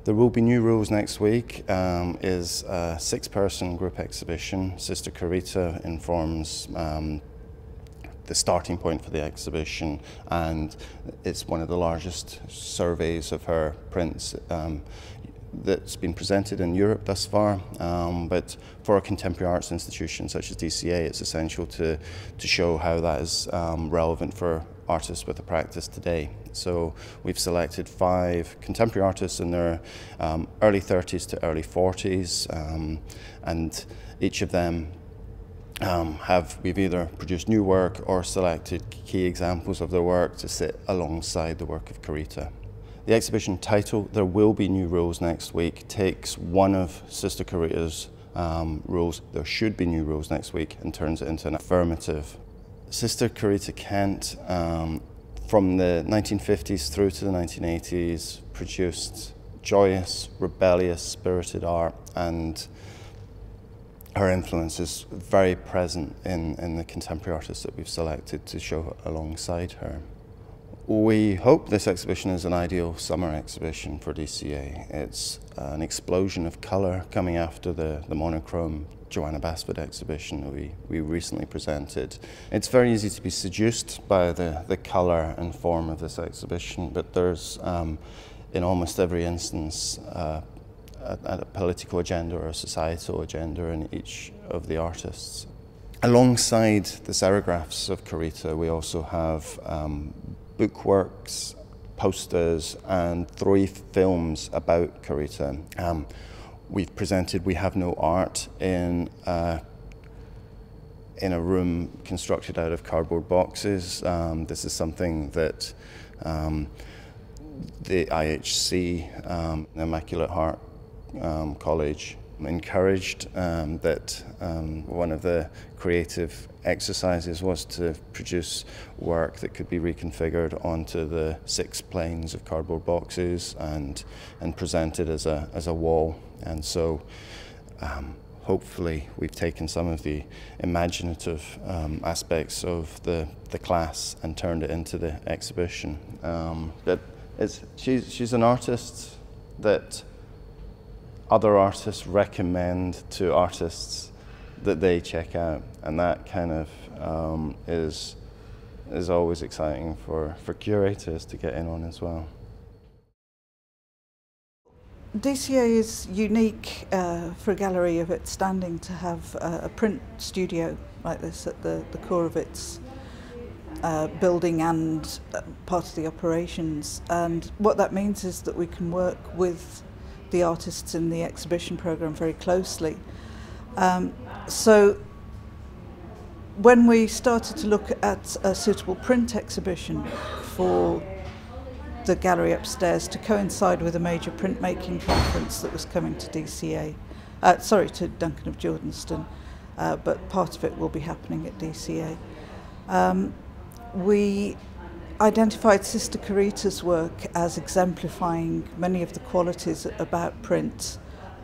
There will be new rules next week. Is a 6-person group exhibition. Sister Corita informs the starting point for the exhibition, and it's one of the largest surveys of her prints that's been presented in Europe thus far, but for a contemporary arts institution such as DCA, it's essential to show how that is relevant for artists with a practice today. So we've selected 5 contemporary artists in their early 30s to early 40s, and each of them we've either produced new work or selected key examples of their work to sit alongside the work of Corita. The exhibition title, There Will Be New Rules Next Week, takes one of Sister Corita's rules, There Should Be New Rules Next Week, and turns it into an affirmative. Sister Corita Kent, from the 1950s through to the 1980s, produced joyous, rebellious, spirited art, and her influence is very present in the contemporary artists that we've selected to show alongside her. We hope this exhibition is an ideal summer exhibition for DCA. It's an explosion of colour coming after the monochrome Joanna Basford exhibition that we recently presented. It's very easy to be seduced by the colour and form of this exhibition, but there's, in almost every instance, a political agenda or a societal agenda in each of the artists. Alongside the serigraphs of Corita, we also have bookworks, posters, and 3 films about Corita. We've presented We Have No Art in a room constructed out of cardboard boxes. This is something that the IHC, Immaculate Heart College, encouraged. That one of the creative exercises was to produce work that could be reconfigured onto the 6 planes of cardboard boxes and presented as a wall. And so hopefully we've taken some of the imaginative aspects of the class and turned it into the exhibition. But she's an artist that other artists recommend to artists that they check out, and that kind of is always exciting for curators to get in on as well. DCA is unique for a gallery of its standing to have a print studio like this at the core of its building and part of the operations, and what that means is that we can work with the artists in the exhibition programme very closely. So when we started to look at a suitable print exhibition for the gallery upstairs to coincide with a major printmaking conference that was coming to DCA, to Duncan of Jordenston, but part of it will be happening at DCA. We identified Sister Corita's work as exemplifying many of the qualities about print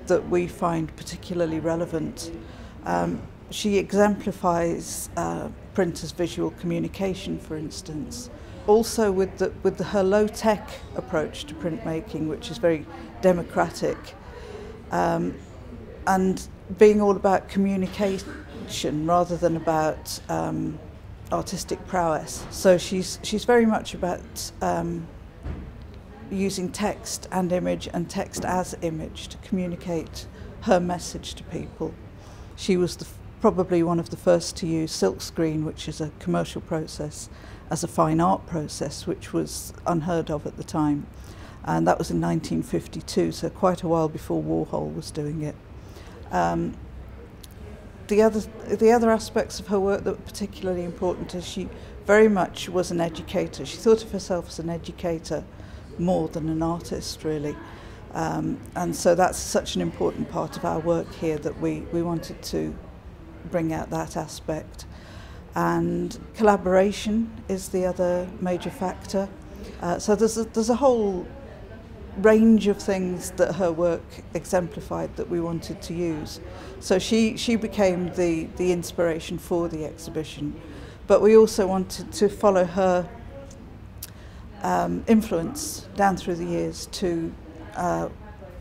that we find particularly relevant. She exemplifies print as visual communication, for instance. Also with her low-tech approach to printmaking, which is very democratic, and being all about communication rather than about artistic prowess. So she's very much about using text and image and text as image to communicate her message to people. She was probably one of the first to use silkscreen, which is a commercial process, as a fine art process, which was unheard of at the time. And that was in 1952, so quite a while before Warhol was doing it. The other aspects of her work that were particularly important is she very much was an educator. She thought of herself as an educator more than an artist, really. And so that's such an important part of our work here that we wanted to bring out that aspect. And collaboration is the other major factor. So there's a whole range of things that her work exemplified that we wanted to use. So she became the inspiration for the exhibition, but we also wanted to follow her influence down through the years to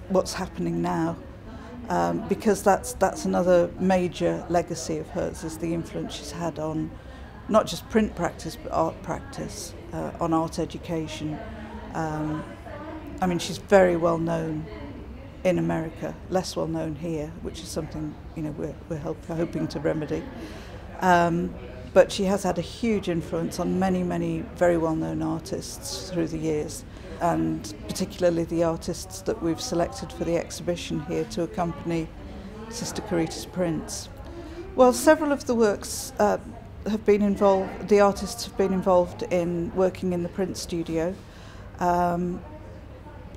what's happening now, because that's another major legacy of hers, is the influence she's had on not just print practice but art practice, on art education. I mean, she's very well known in America, less well known here, which is something, you know, we're hoping to remedy. But she has had a huge influence on many, many very well-known artists through the years, and particularly the artists that we've selected for the exhibition here to accompany Sister Corita's prints. Well, several of the works have been involved, the artists have been involved in working in the print studio.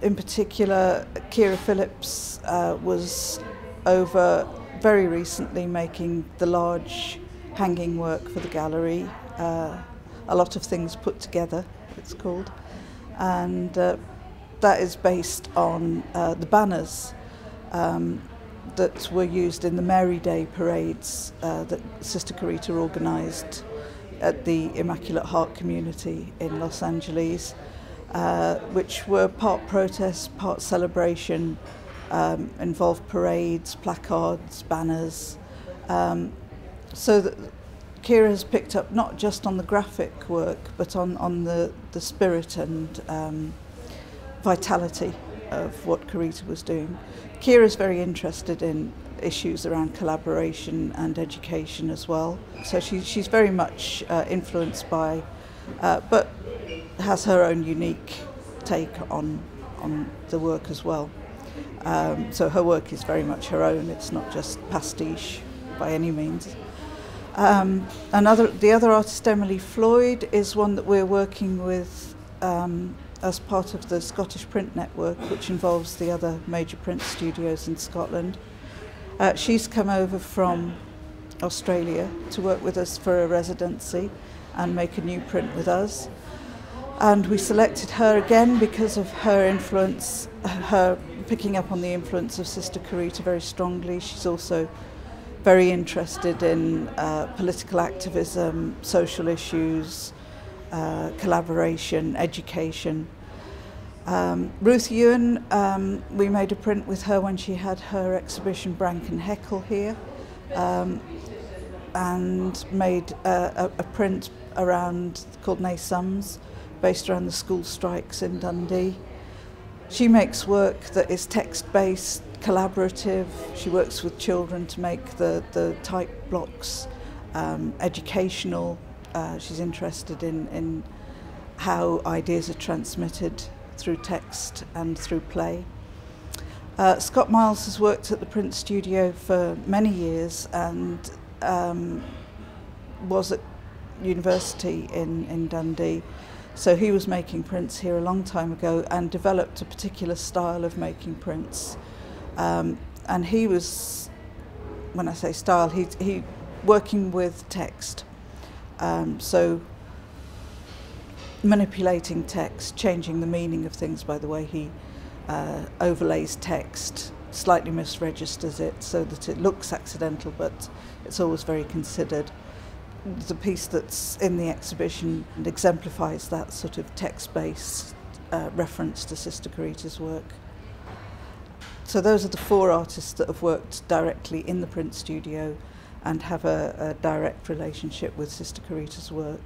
In particular, Kira Phillips was over very recently making the large hanging work for the gallery, A Lot of Things Put Together, it's called, and that is based on the banners that were used in the Mary Day parades that Sister Corita organised at the Immaculate Heart community in Los Angeles, which were part protest, part celebration, involved parades, placards, banners. So that Kira has picked up not just on the graphic work, but on the spirit and vitality of what Corita was doing. Kira's very interested in issues around collaboration and education as well. So she's very much influenced by, but has her own unique take on the work as well. So her work is very much her own, it's not just pastiche by any means. The other artist, Emily Floyd, is one that we're working with as part of the Scottish Print Network, which involves the other major print studios in Scotland. She's come over from Australia to work with us for a residency and make a new print with us. And we selected her again because of her influence, her picking up on the influence of Sister Corita very strongly. She's also very interested in political activism, social issues, collaboration, education. Ruth Ewan, we made a print with her when she had her exhibition Brank and Heckle here, and made a print around called Nae Sums, based around the school strikes in Dundee. She makes work that is text-based, collaborative. She works with children to make the type blocks educational. She's interested in how ideas are transmitted through text and through play. Scott Miles has worked at the print studio for many years and was at university in Dundee. So he was making prints here a long time ago and developed a particular style of making prints. And he was, when I say style, he working with text. So manipulating text, changing the meaning of things by the way he overlays text, slightly misregisters it so that it looks accidental, but it's always very considered. The piece that's in the exhibition exemplifies that sort of text-based reference to Sister Corita's work. So those are the four artists that have worked directly in the print studio and have a direct relationship with Sister Corita's work.